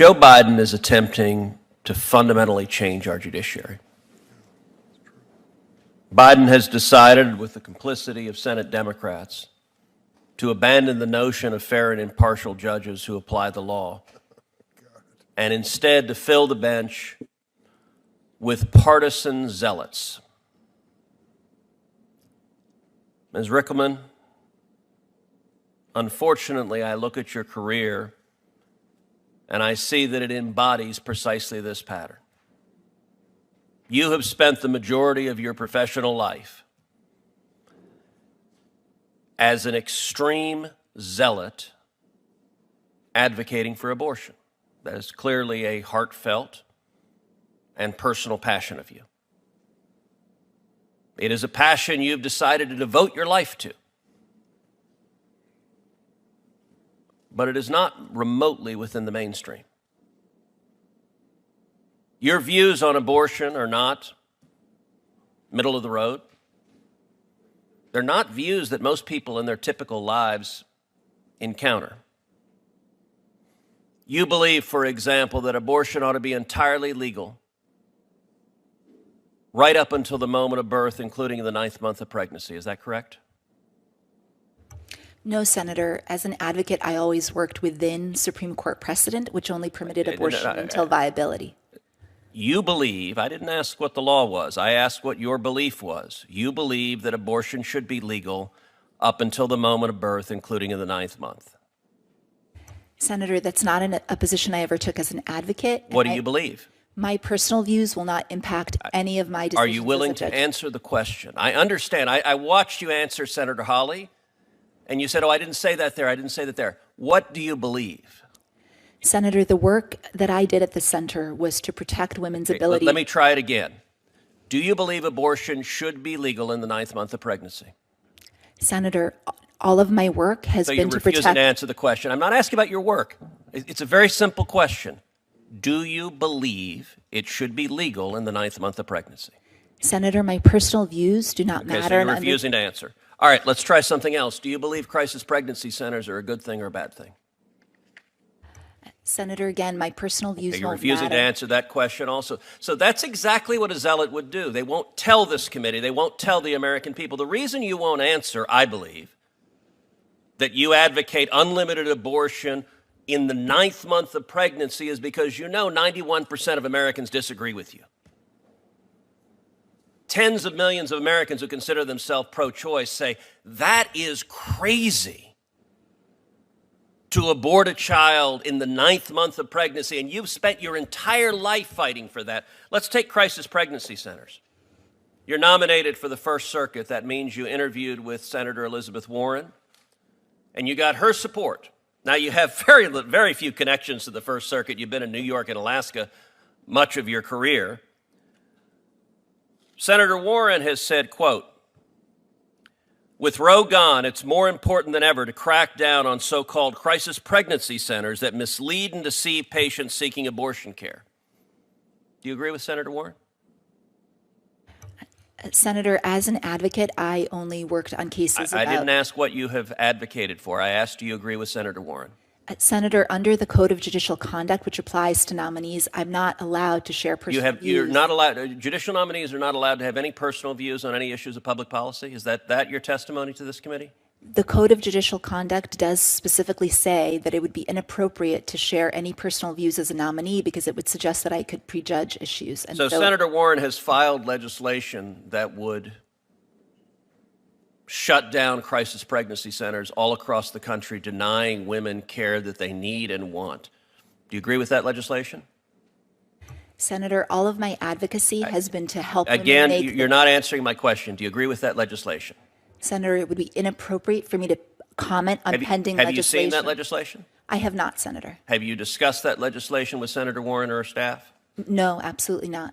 Joe Biden is attempting to fundamentally change our judiciary. Biden has decided, with the complicity of Senate Democrats, to abandon the notion of fair and impartial judges who apply the law, and instead to fill the bench with partisan zealots. Ms. Rickleman, unfortunately, I look at your career and I see that it embodies precisely this pattern. You have spent the majority of your professional life as an extreme zealot advocating for abortion. That is clearly a heartfelt and personal passion of you. It is a passion you've decided to devote your life to. But it is not remotely within the mainstream. Your views on abortion are not middle of the road. They're not views that most people in their typical lives encounter. You believe, for example, that abortion ought to be entirely legal right up until the moment of birth, including in the 9th month of pregnancy. Is that correct? No, Senator. As an advocate, I always worked within Supreme Court precedent, which only permitted abortion until viability. You believe, I didn't ask what the law was, I asked what your belief was. You believe that abortion should be legal up until the moment of birth, including in the 9th month. Senator, that's not a position I ever took as an advocate. What do you believe? My personal views will not impact any of my decisions. Are you willing to answer the question? I understand. I watched you answer Senator Hawley, and you said, oh, I didn't say that there, I didn't say that there. What do you believe? Senator, the work that I did at the center was to protect women's ability. Let me try it again. Do you believe abortion should be legal in the 9th month of pregnancy? Senator, all of my work has been to protect... So you're refusing to answer the question. I'm not asking about your work. It's a very simple question. Do you believe it should be legal in the 9th month of pregnancy? Senator, my personal views do not matter. So you're refusing to answer. All right, let's try something else. Do you believe crisis pregnancy centers are a good thing or a bad thing? Senator, again, my personal views You're won't refusing matter. to answer that question also. So that's exactly what a zealot would do. They won't tell this committee, they won't tell the American people. The reason you won't answer, I believe, that you advocate unlimited abortion in the 9th month of pregnancy is because you know 91% of Americans disagree with you. Tens of millions of Americans who consider themselves pro-choice say, that is crazy to abort a child in the 9th month of pregnancy, and you've spent your entire life fighting for that. Let's take crisis pregnancy centers. You're nominated for the First Circuit. That means you interviewed with Senator Elizabeth Warren, and you got her support. Now, you have very few connections to the First Circuit. You've been in New York and Alaska much of your career. Senator Warren has said, quote, with Roe gone, it's more important than ever to crack down on so-called crisis pregnancy centers that mislead and deceive patients seeking abortion care. Do you agree with Senator Warren? Senator, as an advocate, I only worked on cases I didn't ask what you have advocated for. I asked, do you agree with Senator Warren? Senator, under the Code of Judicial Conduct, which applies to nominees, I'm not allowed to share personal views. You're not allowed, judicial nominees are not allowed to have any personal views on any issues of public policy? Is that your testimony to this committee? The Code of Judicial Conduct does specifically say that it would be inappropriate to share any personal views as a nominee because it would suggest that I could prejudge issues. And so Senator Warren has filed legislation that would shut down crisis pregnancy centers all across the country, denying women care that they need and want. Do you agree with that legislation? Senator, all of my advocacy has been to help women Again, make you're not answering my question. Do you agree with that legislation? Senator, it would be inappropriate for me to comment on pending legislation. Have you seen that legislation? I have not, Senator. Have you discussed that legislation with Senator Warren or her staff? No, absolutely not.